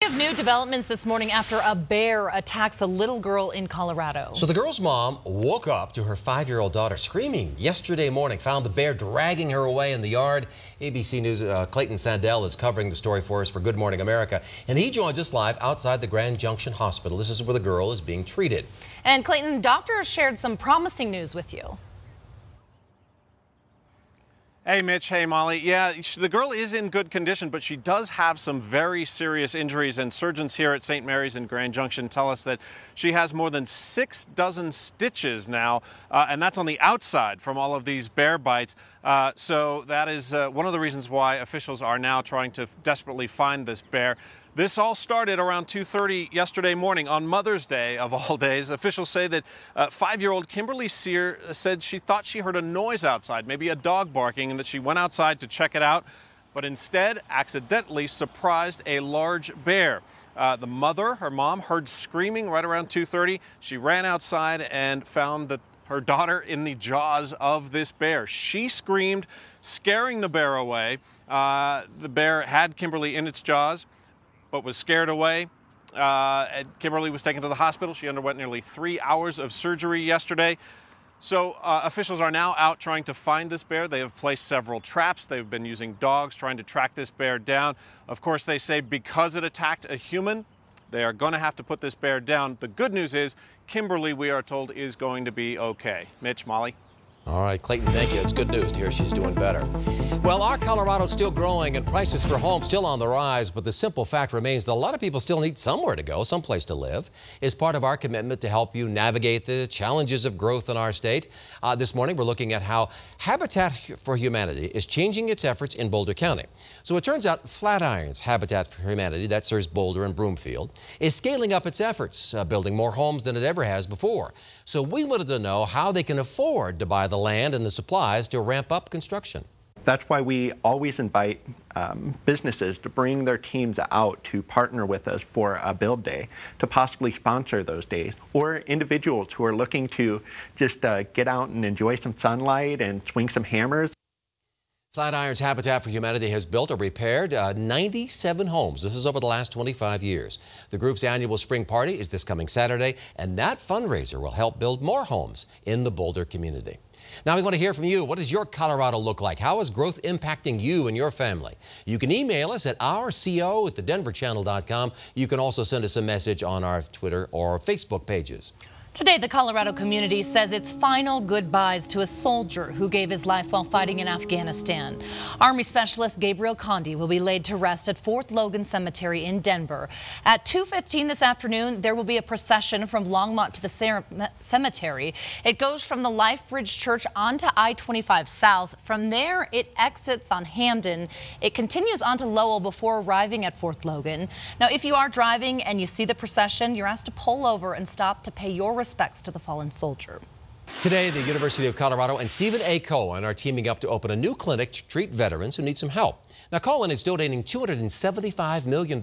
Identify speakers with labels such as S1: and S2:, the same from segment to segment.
S1: We have new developments this morning after a bear attacks a little girl in Colorado.
S2: So the girl's mom woke up to her 5-year-old daughter screaming yesterday morning, found the bear dragging her away in the yard. ABC News' Clayton Sandell is covering the story for us for Good Morning America, and he joins us live outside the Grand Junction Hospital. This is where the girl is being treated.
S1: And Clayton, doctors shared some promising news with you.
S3: Hey, Mitch. Hey, Molly. Yeah, the girl is in good condition, but she does have some very serious injuries, and surgeons here at St. Mary's in Grand Junction tell us that she has more than 6 dozen stitches now, and that's on the outside from all of these bear bites. So that is one of the reasons why officials are now trying to desperately find this bear. This all started around 2:30 yesterday morning on Mother's Day, of all days. Officials say that 5-year-old Kimberly Sear said she thought she heard a noise outside, maybe a dog barking, and that she went outside to check it out, but instead accidentally surprised a large bear. The mother, her mom, heard screaming right around 2:30. She ran outside and found that her daughter in the jaws of this bear. She screamed, scaring the bear away. The bear had Kimberly in its jaws, but was scared away. And Kimberly was taken to the hospital. She underwent nearly 3 hours of surgery yesterday. So officials are now out trying to find this bear. They have placed several traps. They've been using dogs trying to track this bear down. Of course, they say because it attacked a human, they are going to have to put this bear down. The good news is Kimberly, we are told, is going to be okay. Mitch, Molly.
S2: All right, Clayton, thank you. It's good news to hear she's doing better. Well, our Colorado's still growing and prices for homes still on the rise, but the simple fact remains that a lot of people still need somewhere to go, someplace to live. As part of our commitment to help you navigate the challenges of growth in our state, this morning we're looking at how Habitat for Humanity is changing its efforts in Boulder County. So it turns out Flatiron's Habitat for Humanity, that serves Boulder and Broomfield, is scaling up its efforts, building more homes than it ever has before. So we wanted to know how they can afford to buy the land and the supplies to ramp up construction.
S4: That's why we always invite businesses to bring their teams out to partner with us for a build day, to possibly sponsor those days, or individuals who are looking to just get out and enjoy some sunlight and swing some hammers.
S2: Flatiron's Habitat for Humanity has built or repaired 97 homes. This is over the last 25 years. The group's annual spring party is this coming Saturday, and that fundraiser will help build more homes in the Boulder community. Now we want to hear from you. What does your Colorado look like? How is growth impacting you and your family? You can email us at ourco@thedenverchannel.com. You can also send us a message on our Twitter or Facebook pages.
S1: Today, the Colorado community says its final goodbyes to a soldier who gave his life while fighting in Afghanistan. Army Specialist Gabriel Condi will be laid to rest at Fort Logan Cemetery in Denver. At 2:15 this afternoon, there will be a procession from Longmont to the cemetery. It goes from the Life Bridge Church onto I-25 South. From there, it exits on Hamden. It continues onto Lowell before arriving at Fort Logan. Now, if you are driving and you see the procession, you're asked to pull over and stop to pay your respects to the fallen soldier.
S2: Today, the University of Colorado and Stephen A. Cohen are teaming up to open a new clinic to treat veterans who need some help. Now, Cohen is donating $275 million.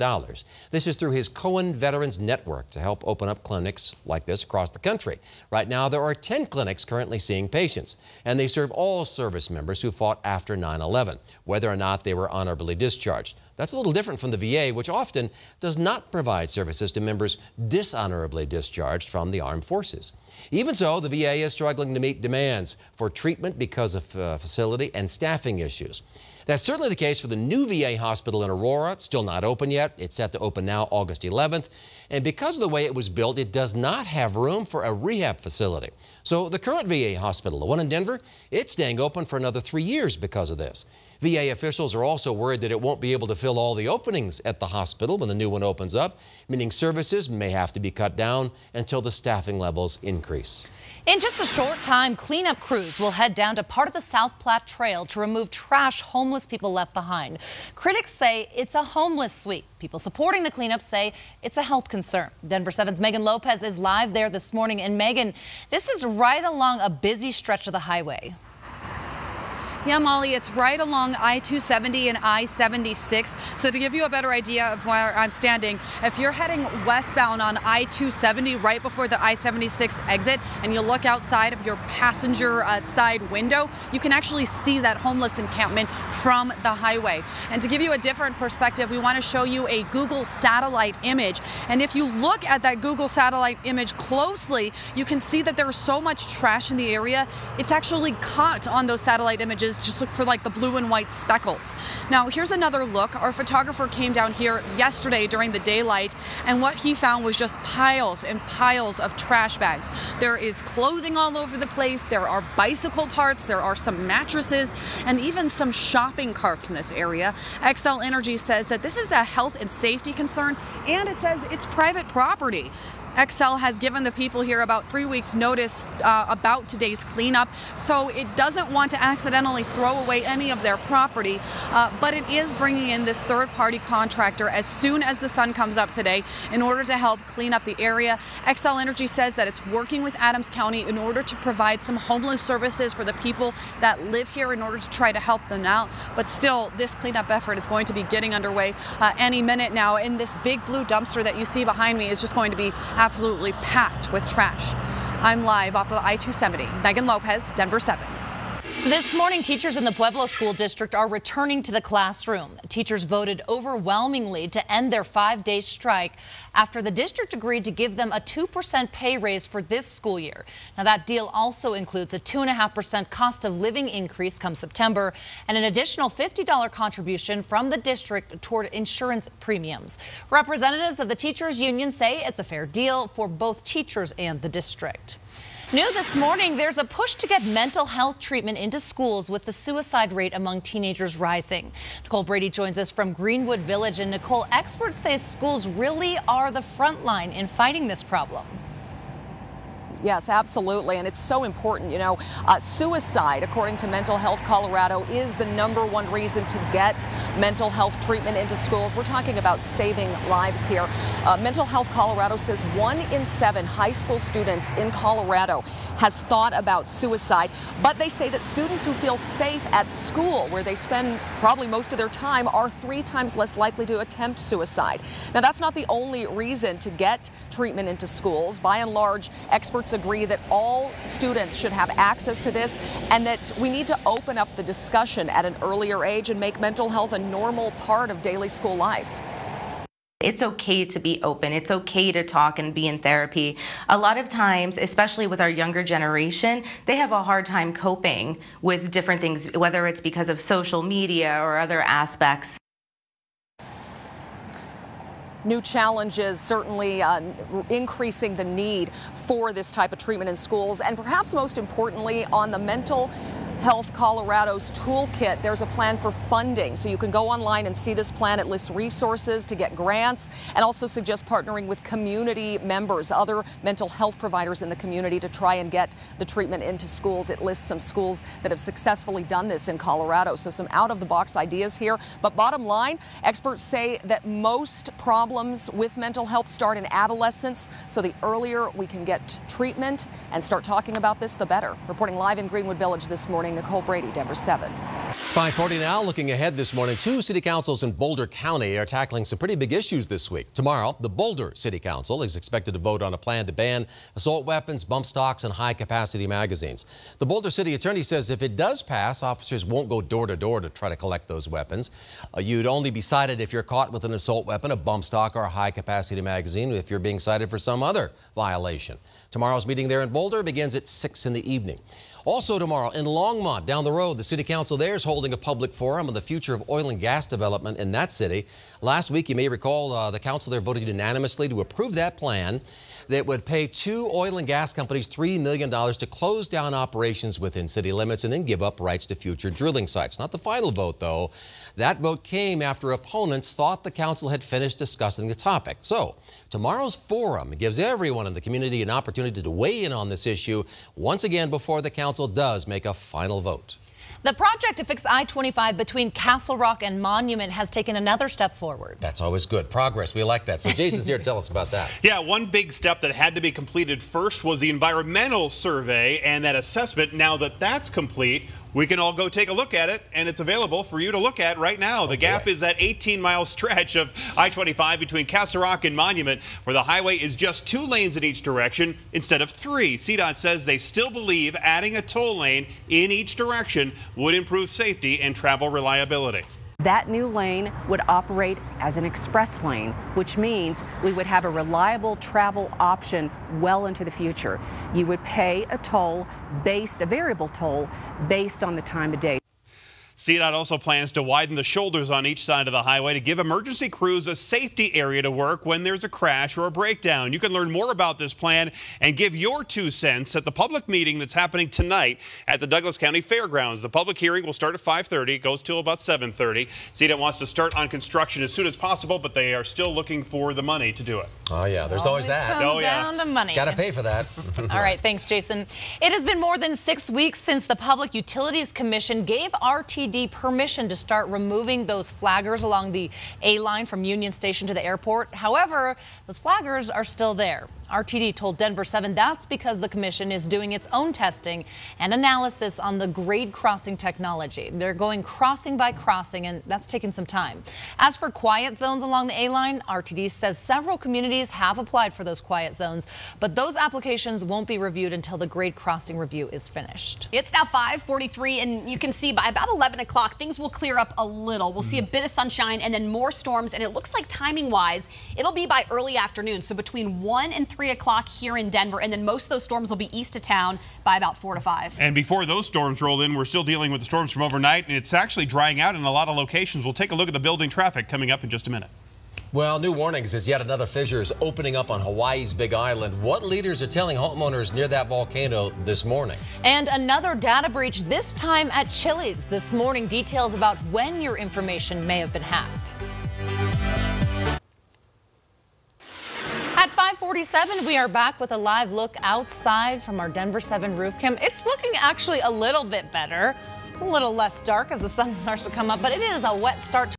S2: This is through his Cohen Veterans Network to help open up clinics like this across the country. Right now, there are 10 clinics currently seeing patients, and they serve all service members who fought after 9/11, whether or not they were honorably discharged. That's a little different from the VA, which often does not provide services to members dishonorably discharged from the armed forces. Even so, the VA is struggling to meet demands for treatment because of facility and staffing issues. That's certainly the case for the new VA hospital in Aurora. Still not open yet. It's set to open now August 11th. And because of the way it was built, it does not have room for a rehab facility. So the current VA hospital, the one in Denver, it's staying open for another 3 years because of this. VA officials are also worried that it won't be able to fill all the openings at the hospital when the new one opens up, meaning services may have to be cut down until the staffing levels increase.
S1: In just a short time, cleanup crews will head down to part of the South Platte Trail to remove trash homeless people left behind. Critics say it's a homeless sweep. People supporting the cleanup say it's a health concern. Denver 7's Megan Lopez is live there this morning. And Megan, this is right along a busy stretch of the highway.
S5: Yeah, Molly, it's right along I-270 and I-76. So to give you a better idea of where I'm standing, if you're heading westbound on I-270 right before the I-76 exit and you look outside of your passenger side window, you can actually see that homeless encampment from the highway. And to give you a different perspective, we want to show you a Google satellite image. And if you look at that Google satellite image closely, you can see that there's so much trash in the area. It's actually caught on those satellite images. Just look for like the blue and white speckles. Now here's another look. Our photographer came down here yesterday during the daylight, and what he found was just piles and piles of trash bags. There is clothing all over the place. There are bicycle parts. There are some mattresses and even some shopping carts in this area. Xcel Energy says that this is a health and safety concern, and it says it's private property. Xcel has given the people here about 3 weeks notice about today's cleanup, so it doesn't want to accidentally throw away any of their property, but it is bringing in this third-party contractor as soon as the sun comes up today in order to help clean up the area. Xcel Energy says that it's working with Adams County in order to provide some homeless services for the people that live here in order to try to help them out, but still this cleanup effort is going to be getting underway any minute now, and this big blue dumpster that you see behind me is just going to be absolutely packed with trash. I'm live off of I-270. Megan Lopez, Denver 7.
S1: This morning, teachers in the Pueblo School District are returning to the classroom. Teachers voted overwhelmingly to end their 5-day strike after the district agreed to give them a 2% pay raise for this school year. Now, that deal also includes a 2.5% cost of living increase come September and an additional $50 contribution from the district toward insurance premiums. Representatives of the teachers union say it's a fair deal for both teachers and the district. New this morning, there's a push to get mental health treatment into schools with the suicide rate among teenagers rising. Nicole Brady joins us from Greenwood Village. And Nicole, experts say schools really are the front line in fighting this problem.
S6: Yes, absolutely. And it's so important. You know, suicide, according to Mental Health Colorado, is the #1 reason to get mental health treatment into schools. We're talking about saving lives here. Mental Health Colorado says 1 in 7 high school students in Colorado has thought about suicide. But they say that students who feel safe at school, where they spend probably most of their time, are 3 times less likely to attempt suicide. Now, that's not the only reason to get treatment into schools. By and large, experts agree that all students should have access to this and that we need to open up the discussion at an earlier age and make mental health a normal part of daily school life.
S7: It's okay to be open. It's okay to talk and be in therapy. A lot of times, especially with our younger generation, they have a hard time coping with different things, whether it's because of social media or other aspects.
S6: New challenges, certainly increasing the need for this type of treatment in schools, and perhaps most importantly, on the Mental Health Colorado's toolkit, there's a plan for funding. So you can go online and see this plan. It lists resources to get grants and also suggests partnering with community members, other mental health providers in the community, to try and get the treatment into schools. It lists some schools that have successfully done this in Colorado. So some out-of-the-box ideas here. But bottom line, experts say that most problems with mental health start in adolescence. So the earlier we can get treatment and start talking about this, the better. Reporting live in Greenwood Village this morning, Nicole Brady, Denver 7.
S2: It's 5:40 now. Looking ahead this morning, 2 city councils in Boulder County are tackling some pretty big issues this week. Tomorrow, the Boulder City Council is expected to vote on a plan to ban assault weapons, bump stocks, and high-capacity magazines. The Boulder City Attorney says if it does pass, officers won't go door to door to try to collect those weapons. You'd only be cited if you're caught with an assault weapon, a bump stock, or a high-capacity magazine if you're being cited for some other violation. Tomorrow's meeting there in Boulder begins at 6 in the evening. Also tomorrow in Longmont, down the road, the city council there is holding a public forum on the future of oil and gas development in that city. Last week, you may recall, the council there voted unanimously to approve that plan that would pay 2 oil and gas companies $3 million to close down operations within city limits and then give up rights to future drilling sites. Not the final vote, though. That vote came after opponents thought the council had finished discussing the topic. So tomorrow's forum gives everyone in the community an opportunity to weigh in on this issue once again before the council does make a final vote.
S1: The project to fix I-25 between Castle Rock and Monument has taken another step forward.
S2: That's always good. Progress. We like that. So Jason's here to tell us about that.
S8: Yeah, one big step that had to be completed first was the environmental survey and that assessment. Now that that's complete, we can all go take a look at it, and it's available for you to look at right now. The gap is that 18-mile stretch of I-25 between Castle Rock and Monument, where the highway is just 2 lanes in each direction instead of 3. CDOT says they still believe adding a toll lane in each direction would improve safety and travel reliability.
S9: That new lane would operate as an express lane, which means we would have a reliable travel option well into the future. You would pay a variable toll based on the time of day.
S8: CDOT also plans to widen the shoulders on each side of the highway to give emergency crews a safety area to work when there's a crash or a breakdown. You can learn more about this plan and give your 2 cents at the public meeting that's happening tonight at the Douglas County Fairgrounds. The public hearing will start at 5:30. It goes till about 7:30. CDOT wants to start on construction as soon as possible, but they are still looking for the money to do it.
S2: Oh, yeah. There's always that.
S1: Comes down to money.
S2: Got to pay for that.
S1: All right. Thanks, Jason. It has been more than 6 weeks since the Public Utilities Commission gave RTD permission to start removing those flaggers along the A line from Union Station to the airport. However, those flaggers are still there. RTD told Denver 7 that's because the commission is doing its own testing and analysis on the grade crossing technology. They're going crossing by crossing, and that's taking some time. As for quiet zones along the A line, RTD says several communities have applied for those quiet zones, but those applications won't be reviewed until the grade crossing review is finished.
S10: It's now 5:43, and you can see by about 11 o'clock, things will clear up a little. We'll see a bit of sunshine and then more storms, and it looks like timing-wise, it'll be by early afternoon, so between 1 and 3 o'clock here in Denver, and then most of those storms will be east of town by about 4 to 5.
S8: And before those storms roll in, we're still dealing with the storms from overnight, and it's actually drying out in a lot of locations. We'll take a look at the building traffic coming up in just a minute.
S2: Well, new warnings as yet another fissure is opening up on Hawaii's Big Island. What leaders are telling homeowners near that volcano this morning?
S1: And another data breach, this time at Chili's. This morning, details about when your information may have been hacked. At 5:47, we are back with a live look outside from our Denver 7 roof cam. It's looking actually a little bit better, a little less dark as the sun starts to come up, but it is a wet start.